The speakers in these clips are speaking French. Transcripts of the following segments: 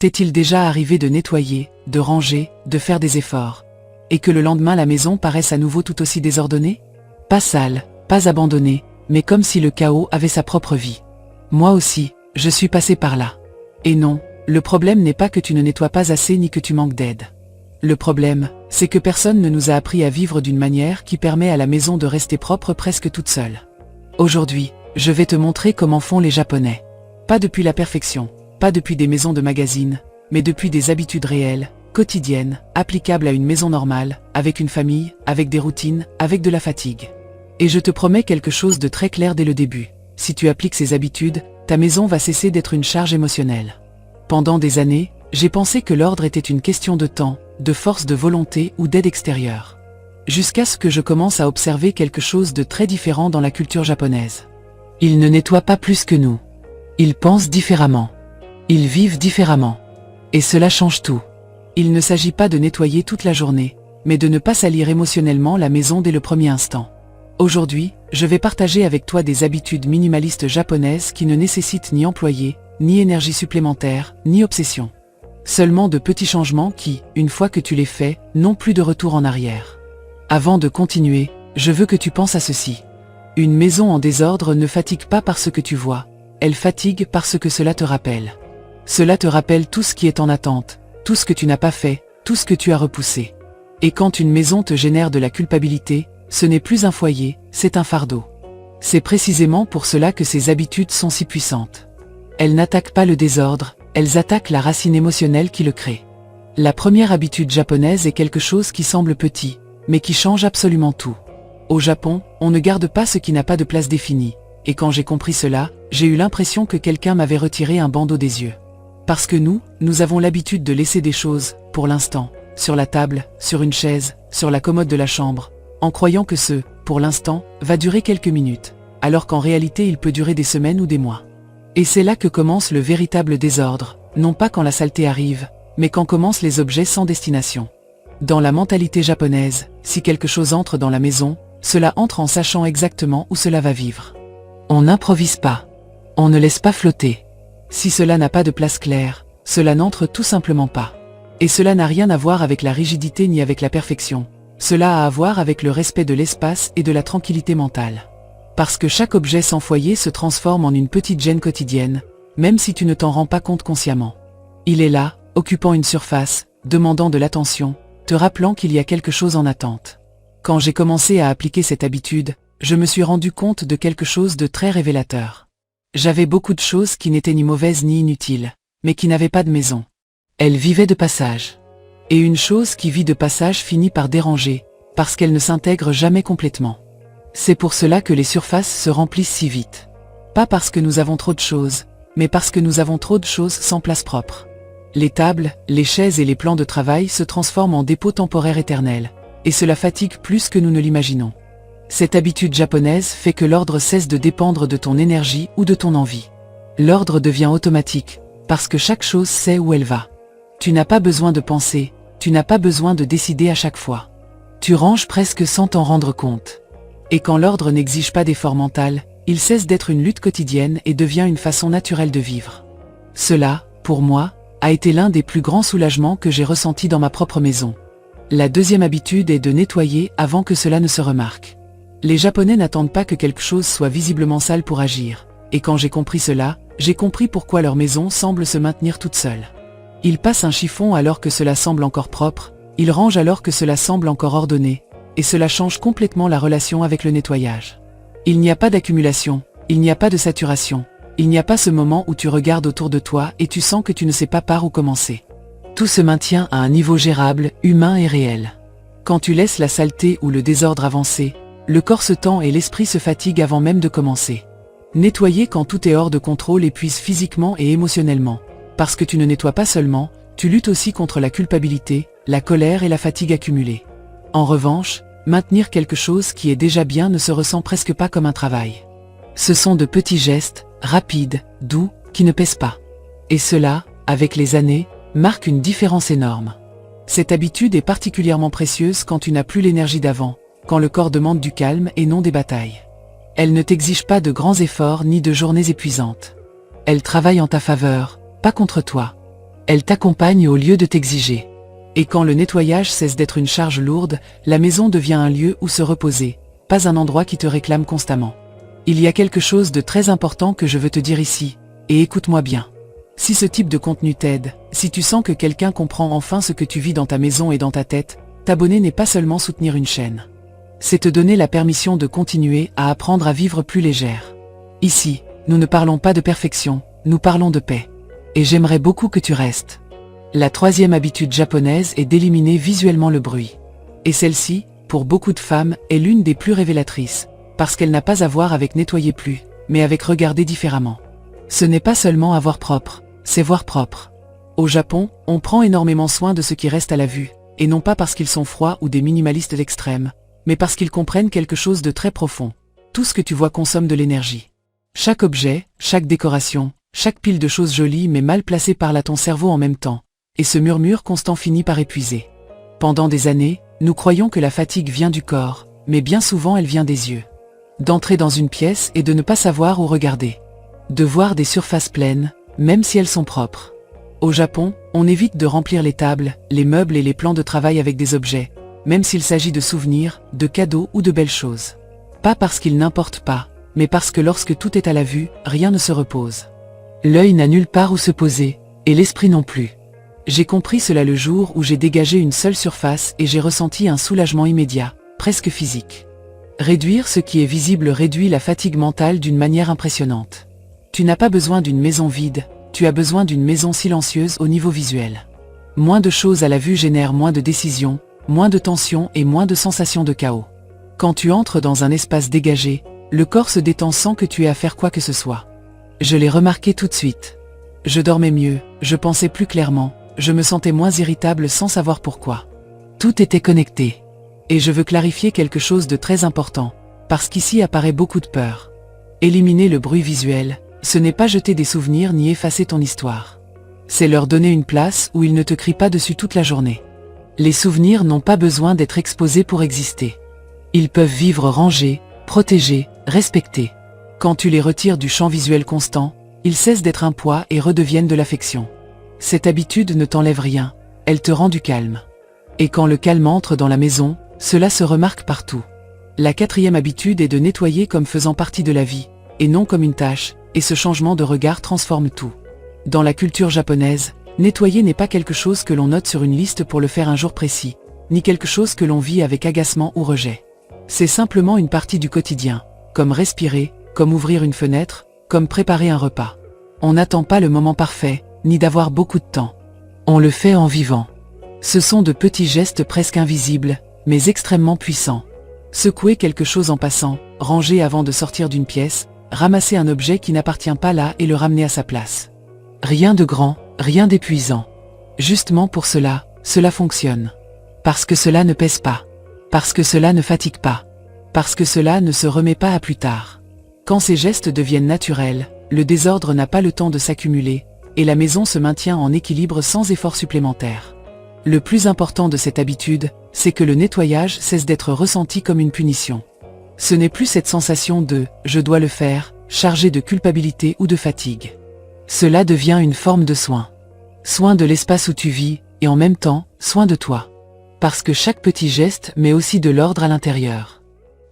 T'est-il déjà arrivé de nettoyer, de ranger, de faire des efforts, et que le lendemain la maison paraisse à nouveau tout aussi désordonnée? Pas sale, pas abandonnée, mais comme si le chaos avait sa propre vie. Moi aussi, je suis passé par là. Et non, le problème n'est pas que tu ne nettoies pas assez ni que tu manques d'aide. Le problème, c'est que personne ne nous a appris à vivre d'une manière qui permet à la maison de rester propre presque toute seule. Aujourd'hui, je vais te montrer comment font les Japonais. Pas depuis la perfection, pas depuis des maisons de magazines, mais depuis des habitudes réelles, quotidiennes, applicables à une maison normale, avec une famille, avec des routines, avec de la fatigue. Et je te promets quelque chose de très clair dès le début. Si tu appliques ces habitudes, ta maison va cesser d'être une charge émotionnelle. Pendant des années, j'ai pensé que l'ordre était une question de temps, de force de volonté ou d'aide extérieure. Jusqu'à ce que je commence à observer quelque chose de très différent dans la culture japonaise. Ils ne nettoient pas plus que nous. Ils pensent différemment. Ils vivent différemment. Et cela change tout. Il ne s'agit pas de nettoyer toute la journée, mais de ne pas salir émotionnellement la maison dès le premier instant. Aujourd'hui, je vais partager avec toi des habitudes minimalistes japonaises qui ne nécessitent ni employés, ni énergie supplémentaire, ni obsession. Seulement de petits changements qui, une fois que tu les fais, n'ont plus de retour en arrière. Avant de continuer, je veux que tu penses à ceci. Une maison en désordre ne fatigue pas par ce que tu vois, elle fatigue parce que cela te rappelle. Cela te rappelle tout ce qui est en attente, tout ce que tu n'as pas fait, tout ce que tu as repoussé. Et quand une maison te génère de la culpabilité, ce n'est plus un foyer, c'est un fardeau. C'est précisément pour cela que ces habitudes sont si puissantes. Elles n'attaquent pas le désordre, elles attaquent la racine émotionnelle qui le crée. La première habitude japonaise est quelque chose qui semble petit, mais qui change absolument tout. Au Japon, on ne garde pas ce qui n'a pas de place définie, et quand j'ai compris cela, j'ai eu l'impression que quelqu'un m'avait retiré un bandeau des yeux. Parce que nous avons l'habitude de laisser des choses, pour l'instant, sur la table, sur une chaise, sur la commode de la chambre, en croyant que ce, pour l'instant, va durer quelques minutes, alors qu'en réalité il peut durer des semaines ou des mois. Et c'est là que commence le véritable désordre, non pas quand la saleté arrive, mais quand commencent les objets sans destination. Dans la mentalité japonaise, si quelque chose entre dans la maison, cela entre en sachant exactement où cela va vivre. On n'improvise pas. On ne laisse pas flotter. Si cela n'a pas de place claire, cela n'entre tout simplement pas. Et cela n'a rien à voir avec la rigidité ni avec la perfection. Cela a à voir avec le respect de l'espace et de la tranquillité mentale. Parce que chaque objet sans foyer se transforme en une petite gêne quotidienne, même si tu ne t'en rends pas compte consciemment. Il est là, occupant une surface, demandant de l'attention, te rappelant qu'il y a quelque chose en attente. Quand j'ai commencé à appliquer cette habitude, je me suis rendu compte de quelque chose de très révélateur. J'avais beaucoup de choses qui n'étaient ni mauvaises ni inutiles, mais qui n'avaient pas de maison. Elles vivaient de passage. Et une chose qui vit de passage finit par déranger, parce qu'elle ne s'intègre jamais complètement. C'est pour cela que les surfaces se remplissent si vite. Pas parce que nous avons trop de choses, mais parce que nous avons trop de choses sans place propre. Les tables, les chaises et les plans de travail se transforment en dépôts temporaires éternels, et cela fatigue plus que nous ne l'imaginons. Cette habitude japonaise fait que l'ordre cesse de dépendre de ton énergie ou de ton envie. L'ordre devient automatique, parce que chaque chose sait où elle va. Tu n'as pas besoin de penser, tu n'as pas besoin de décider à chaque fois. Tu ranges presque sans t'en rendre compte. Et quand l'ordre n'exige pas d'effort mental, il cesse d'être une lutte quotidienne et devient une façon naturelle de vivre. Cela, pour moi, a été l'un des plus grands soulagements que j'ai ressentis dans ma propre maison. La deuxième habitude est de nettoyer avant que cela ne se remarque. Les Japonais n'attendent pas que quelque chose soit visiblement sale pour agir, et quand j'ai compris cela, j'ai compris pourquoi leur maison semble se maintenir toute seule. Ils passent un chiffon alors que cela semble encore propre, ils rangent alors que cela semble encore ordonné, et cela change complètement la relation avec le nettoyage. Il n'y a pas d'accumulation, il n'y a pas de saturation, il n'y a pas ce moment où tu regardes autour de toi et tu sens que tu ne sais pas par où commencer. Tout se maintient à un niveau gérable, humain et réel. Quand tu laisses la saleté ou le désordre avancer, le corps se tend et l'esprit se fatigue avant même de commencer. Nettoyer quand tout est hors de contrôle épuise physiquement et émotionnellement. Parce que tu ne nettoies pas seulement, tu luttes aussi contre la culpabilité, la colère et la fatigue accumulée. En revanche, maintenir quelque chose qui est déjà bien ne se ressent presque pas comme un travail. Ce sont de petits gestes, rapides, doux, qui ne pèsent pas. Et cela, avec les années, marque une différence énorme. Cette habitude est particulièrement précieuse quand tu n'as plus l'énergie d'avant, quand le corps demande du calme et non des batailles. Elle ne t'exige pas de grands efforts ni de journées épuisantes. Elle travaille en ta faveur, pas contre toi. Elle t'accompagne au lieu de t'exiger. Et quand le nettoyage cesse d'être une charge lourde, la maison devient un lieu où se reposer, pas un endroit qui te réclame constamment. Il y a quelque chose de très important que je veux te dire ici, et écoute-moi bien. Si ce type de contenu t'aide, si tu sens que quelqu'un comprend enfin ce que tu vis dans ta maison et dans ta tête, t'abonner n'est pas seulement soutenir une chaîne. C'est te donner la permission de continuer à apprendre à vivre plus légère. Ici, nous ne parlons pas de perfection, nous parlons de paix. Et j'aimerais beaucoup que tu restes. La troisième habitude japonaise est d'éliminer visuellement le bruit. Et celle-ci, pour beaucoup de femmes, est l'une des plus révélatrices, parce qu'elle n'a pas à voir avec nettoyer plus, mais avec regarder différemment. Ce n'est pas seulement avoir propre, c'est voir propre. Au Japon, on prend énormément soin de ce qui reste à la vue, et non pas parce qu'ils sont froids ou des minimalistes extrêmes, mais parce qu'ils comprennent quelque chose de très profond. Tout ce que tu vois consomme de l'énergie. Chaque objet, chaque décoration, chaque pile de choses jolies mais mal placées parle à ton cerveau en même temps, et ce murmure constant finit par épuiser. Pendant des années, nous croyons que la fatigue vient du corps, mais bien souvent elle vient des yeux. D'entrer dans une pièce et de ne pas savoir où regarder. De voir des surfaces pleines, même si elles sont propres. Au Japon, on évite de remplir les tables, les meubles et les plans de travail avec des objets, même s'il s'agit de souvenirs, de cadeaux ou de belles choses. Pas parce qu'ils n'importent pas, mais parce que lorsque tout est à la vue, rien ne se repose. L'œil n'a nulle part où se poser, et l'esprit non plus. J'ai compris cela le jour où j'ai dégagé une seule surface et j'ai ressenti un soulagement immédiat, presque physique. Réduire ce qui est visible réduit la fatigue mentale d'une manière impressionnante. Tu n'as pas besoin d'une maison vide, tu as besoin d'une maison silencieuse au niveau visuel. Moins de choses à la vue génèrent moins de décisions, moins de tensions et moins de sensations de chaos. Quand tu entres dans un espace dégagé, le corps se détend sans que tu aies à faire quoi que ce soit. Je l'ai remarqué tout de suite. Je dormais mieux, je pensais plus clairement, je me sentais moins irritable sans savoir pourquoi. Tout était connecté. Et je veux clarifier quelque chose de très important, parce qu'ici apparaît beaucoup de peur. Éliminer le bruit visuel, ce n'est pas jeter des souvenirs ni effacer ton histoire. C'est leur donner une place où ils ne te crient pas dessus toute la journée. Les souvenirs n'ont pas besoin d'être exposés pour exister. Ils peuvent vivre rangés, protégés, respectés. Quand tu les retires du champ visuel constant, ils cessent d'être un poids et redeviennent de l'affection. Cette habitude ne t'enlève rien, elle te rend du calme. Et quand le calme entre dans la maison, cela se remarque partout. La quatrième habitude est de nettoyer comme faisant partie de la vie, et non comme une tâche, et ce changement de regard transforme tout. Dans la culture japonaise, nettoyer n'est pas quelque chose que l'on note sur une liste pour le faire un jour précis, ni quelque chose que l'on vit avec agacement ou rejet. C'est simplement une partie du quotidien, comme respirer, comme ouvrir une fenêtre, comme préparer un repas. On n'attend pas le moment parfait, ni d'avoir beaucoup de temps. On le fait en vivant. Ce sont de petits gestes presque invisibles, mais extrêmement puissants. Secouer quelque chose en passant, ranger avant de sortir d'une pièce, ramasser un objet qui n'appartient pas là et le ramener à sa place. Rien de grand, rien d'épuisant. Justement pour cela, cela fonctionne. Parce que cela ne pèse pas. Parce que cela ne fatigue pas. Parce que cela ne se remet pas à plus tard. Quand ces gestes deviennent naturels, le désordre n'a pas le temps de s'accumuler, et la maison se maintient en équilibre sans effort supplémentaire. Le plus important de cette habitude, c'est que le nettoyage cesse d'être ressenti comme une punition. Ce n'est plus cette sensation de « je dois le faire », chargée de culpabilité ou de fatigue. Cela devient une forme de soin. Soin de l'espace où tu vis, et en même temps, soin de toi. Parce que chaque petit geste met aussi de l'ordre à l'intérieur.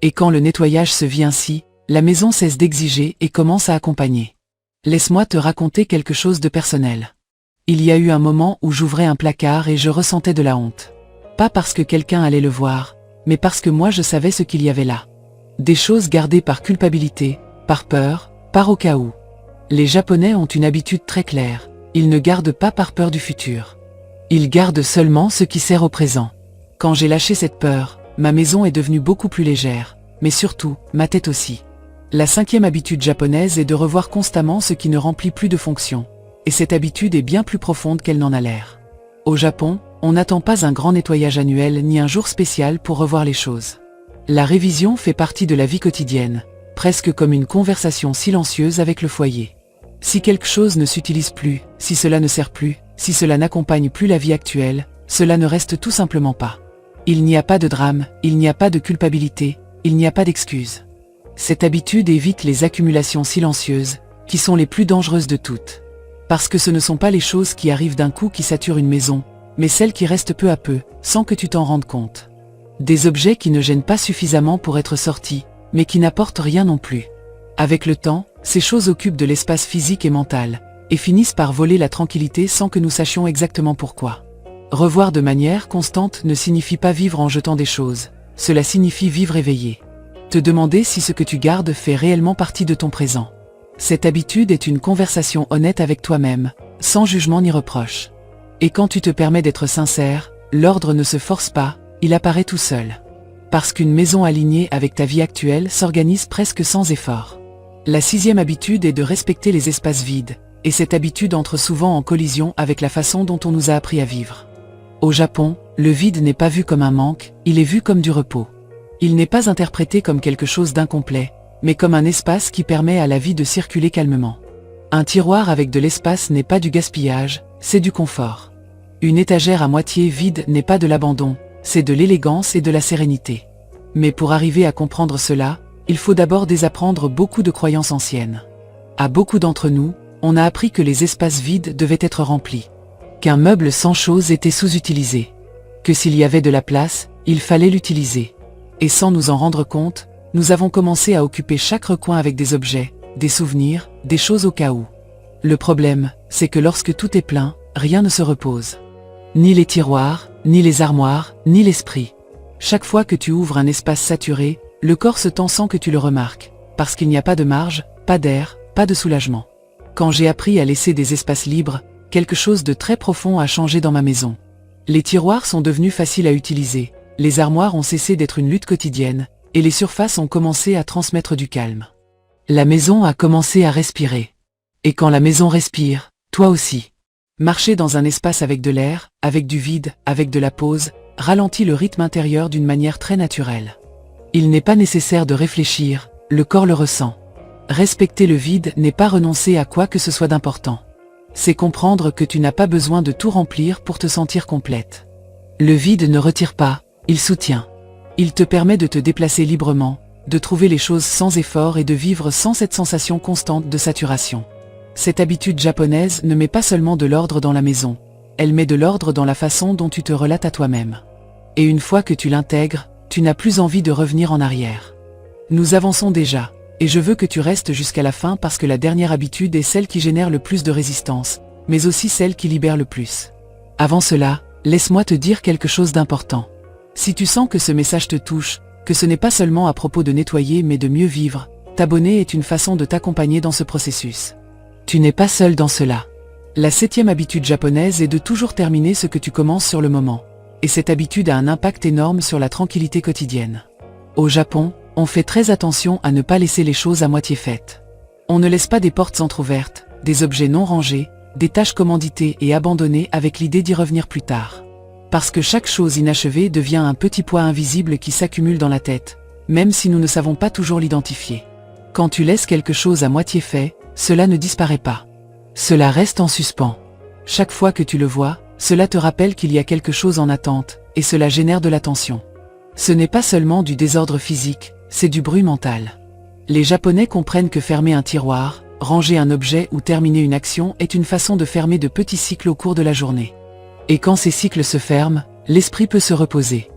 Et quand le nettoyage se vit ainsi, la maison cesse d'exiger et commence à accompagner. Laisse-moi te raconter quelque chose de personnel. Il y a eu un moment où j'ouvrais un placard et je ressentais de la honte. Pas parce que quelqu'un allait le voir, mais parce que moi je savais ce qu'il y avait là. Des choses gardées par culpabilité, par peur, par au cas où. Les Japonais ont une habitude très claire, ils ne gardent pas par peur du futur. Ils gardent seulement ce qui sert au présent. Quand j'ai lâché cette peur, ma maison est devenue beaucoup plus légère, mais surtout, ma tête aussi. La cinquième habitude japonaise est de revoir constamment ce qui ne remplit plus de fonction. Et cette habitude est bien plus profonde qu'elle n'en a l'air. Au Japon, on n'attend pas un grand nettoyage annuel ni un jour spécial pour revoir les choses. La révision fait partie de la vie quotidienne, presque comme une conversation silencieuse avec le foyer. Si quelque chose ne s'utilise plus, si cela ne sert plus, si cela n'accompagne plus la vie actuelle, cela ne reste tout simplement pas. Il n'y a pas de drame, il n'y a pas de culpabilité, il n'y a pas d'excuse. Cette habitude évite les accumulations silencieuses, qui sont les plus dangereuses de toutes. Parce que ce ne sont pas les choses qui arrivent d'un coup qui saturent une maison, mais celles qui restent peu à peu, sans que tu t'en rendes compte. Des objets qui ne gênent pas suffisamment pour être sortis, mais qui n'apportent rien non plus. Avec le temps, ces choses occupent de l'espace physique et mental, et finissent par voler la tranquillité sans que nous sachions exactement pourquoi. Revoir de manière constante ne signifie pas vivre en jetant des choses, cela signifie vivre éveillé. Te demander si ce que tu gardes fait réellement partie de ton présent. Cette habitude est une conversation honnête avec toi-même, sans jugement ni reproche. Et quand tu te permets d'être sincère, l'ordre ne se force pas, il apparaît tout seul. Parce qu'une maison alignée avec ta vie actuelle s'organise presque sans effort. La 6e habitude est de respecter les espaces vides, et cette habitude entre souvent en collision avec la façon dont on nous a appris à vivre. Au Japon, le vide n'est pas vu comme un manque, il est vu comme du repos. Il n'est pas interprété comme quelque chose d'incomplet, mais comme un espace qui permet à la vie de circuler calmement. Un tiroir avec de l'espace n'est pas du gaspillage, c'est du confort. Une étagère à moitié vide n'est pas de l'abandon, c'est de l'élégance et de la sérénité. Mais pour arriver à comprendre cela, il faut d'abord désapprendre beaucoup de croyances anciennes. À beaucoup d'entre nous, on a appris que les espaces vides devaient être remplis. Qu'un meuble sans chose était sous-utilisé. Que s'il y avait de la place, il fallait l'utiliser. Et sans nous en rendre compte, nous avons commencé à occuper chaque recoin avec des objets, des souvenirs, des choses au cas où. Le problème, c'est que lorsque tout est plein, rien ne se repose. Ni les tiroirs, ni les armoires, ni l'esprit. Chaque fois que tu ouvres un espace saturé, le corps se tend sans que tu le remarques, parce qu'il n'y a pas de marge, pas d'air, pas de soulagement. Quand j'ai appris à laisser des espaces libres, quelque chose de très profond a changé dans ma maison. Les tiroirs sont devenus faciles à utiliser, les armoires ont cessé d'être une lutte quotidienne, et les surfaces ont commencé à transmettre du calme. La maison a commencé à respirer. Et quand la maison respire, toi aussi. Marcher dans un espace avec de l'air, avec du vide, avec de la pause, ralentit le rythme intérieur d'une manière très naturelle. Il n'est pas nécessaire de réfléchir, le corps le ressent. Respecter le vide n'est pas renoncer à quoi que ce soit d'important. C'est comprendre que tu n'as pas besoin de tout remplir pour te sentir complète. Le vide ne retire pas, il soutient. Il te permet de te déplacer librement, de trouver les choses sans effort et de vivre sans cette sensation constante de saturation. Cette habitude japonaise ne met pas seulement de l'ordre dans la maison, elle met de l'ordre dans la façon dont tu te relates à toi-même. Et une fois que tu l'intègres, tu n'as plus envie de revenir en arrière. Nous avançons déjà. Et je veux que tu restes jusqu'à la fin parce que la dernière habitude est celle qui génère le plus de résistance, mais aussi celle qui libère le plus. Avant cela, laisse-moi te dire quelque chose d'important. Si tu sens que ce message te touche, que ce n'est pas seulement à propos de nettoyer mais de mieux vivre, t'abonner est une façon de t'accompagner dans ce processus. Tu n'es pas seul dans cela. La 7e habitude japonaise est de toujours terminer ce que tu commences sur le moment. Et cette habitude a un impact énorme sur la tranquillité quotidienne. Au Japon, on fait très attention à ne pas laisser les choses à moitié faites. On ne laisse pas des portes entrouvertes, des objets non rangés, des tâches commanditées et abandonnées avec l'idée d'y revenir plus tard. Parce que chaque chose inachevée devient un petit poids invisible qui s'accumule dans la tête, même si nous ne savons pas toujours l'identifier. Quand tu laisses quelque chose à moitié fait, cela ne disparaît pas. Cela reste en suspens. Chaque fois que tu le vois, cela te rappelle qu'il y a quelque chose en attente, et cela génère de la tension. Ce n'est pas seulement du désordre physique, c'est du bruit mental. Les Japonais comprennent que fermer un tiroir, ranger un objet ou terminer une action est une façon de fermer de petits cycles au cours de la journée. Et quand ces cycles se ferment, l'esprit peut se reposer.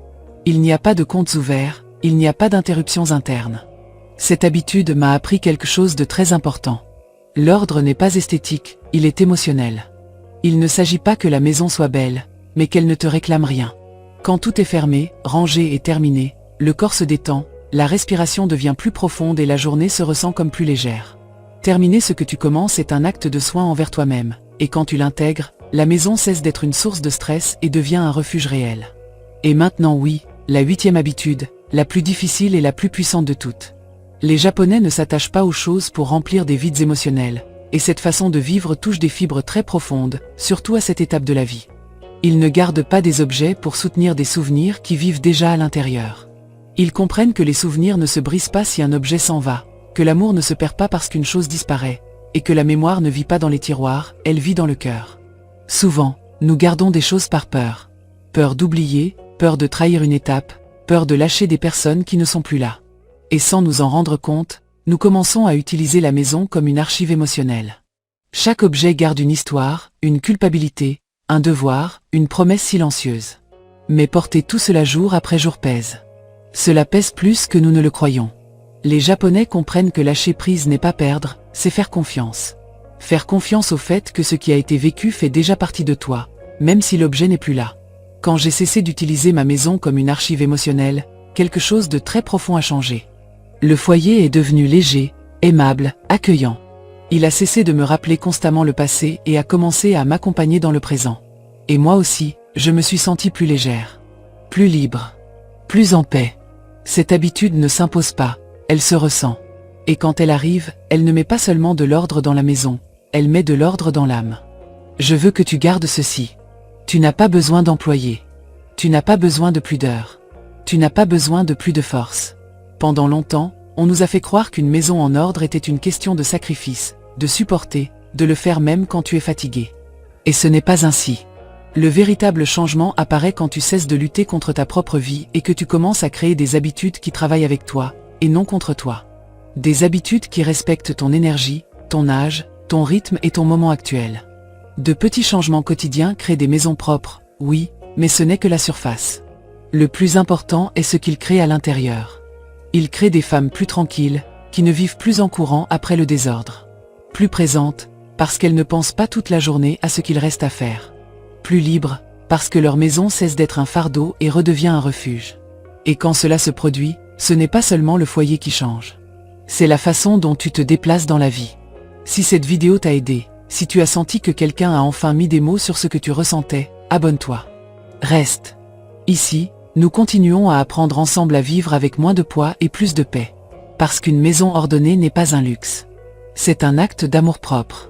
Il n'y a pas de comptes ouverts, il n'y a pas d'interruptions internes. Cette habitude m'a appris quelque chose de très important. L'ordre n'est pas esthétique, il est émotionnel. Il ne s'agit pas que la maison soit belle, mais qu'elle ne te réclame rien. Quand tout est fermé, rangé et terminé, le corps se détend, la respiration devient plus profonde et la journée se ressent comme plus légère. Terminer ce que tu commences est un acte de soin envers toi-même, et quand tu l'intègres, la maison cesse d'être une source de stress et devient un refuge réel. Et maintenant oui, la 8e habitude, la plus difficile et la plus puissante de toutes. Les Japonais ne s'attachent pas aux choses pour remplir des vides émotionnels, et cette façon de vivre touche des fibres très profondes, surtout à cette étape de la vie. Ils ne gardent pas des objets pour soutenir des souvenirs qui vivent déjà à l'intérieur. Ils comprennent que les souvenirs ne se brisent pas si un objet s'en va, que l'amour ne se perd pas parce qu'une chose disparaît, et que la mémoire ne vit pas dans les tiroirs, elle vit dans le cœur. Souvent, nous gardons des choses par peur. Peur d'oublier, peur de trahir une étape, peur de lâcher des personnes qui ne sont plus là. Et sans nous en rendre compte, nous commençons à utiliser la maison comme une archive émotionnelle. Chaque objet garde une histoire, une culpabilité, un devoir, une promesse silencieuse. Mais porter tout cela jour après jour pèse. Cela pèse plus que nous ne le croyons. Les Japonais comprennent que lâcher prise n'est pas perdre, c'est faire confiance. Faire confiance au fait que ce qui a été vécu fait déjà partie de toi, même si l'objet n'est plus là. Quand j'ai cessé d'utiliser ma maison comme une archive émotionnelle, quelque chose de très profond a changé. Le foyer est devenu léger, aimable, accueillant. Il a cessé de me rappeler constamment le passé et a commencé à m'accompagner dans le présent. Et moi aussi, je me suis sentie plus légère, plus libre, plus en paix. Cette habitude ne s'impose pas, elle se ressent. Et quand elle arrive, elle ne met pas seulement de l'ordre dans la maison, elle met de l'ordre dans l'âme. Je veux que tu gardes ceci. Tu n'as pas besoin d'employer. Tu n'as pas besoin de plus d'heures. Tu n'as pas besoin de plus de force. Pendant longtemps, on nous a fait croire qu'une maison en ordre était une question de sacrifice, de supporter, de le faire même quand tu es fatigué. Et ce n'est pas ainsi. Le véritable changement apparaît quand tu cesses de lutter contre ta propre vie et que tu commences à créer des habitudes qui travaillent avec toi, et non contre toi. Des habitudes qui respectent ton énergie, ton âge, ton rythme et ton moment actuel. De petits changements quotidiens créent des maisons propres, oui, mais ce n'est que la surface. Le plus important est ce qu'ils créent à l'intérieur. Ils créent des femmes plus tranquilles, qui ne vivent plus en courant après le désordre. Plus présentes, parce qu'elles ne pensent pas toute la journée à ce qu'il reste à faire. Plus libres, parce que leur maison cesse d'être un fardeau et redevient un refuge. Et quand cela se produit, ce n'est pas seulement le foyer qui change. C'est la façon dont tu te déplaces dans la vie. Si cette vidéo t'a aidé, si tu as senti que quelqu'un a enfin mis des mots sur ce que tu ressentais, abonne-toi. Reste. Ici, nous continuons à apprendre ensemble à vivre avec moins de poids et plus de paix. Parce qu'une maison ordonnée n'est pas un luxe. C'est un acte d'amour-propre.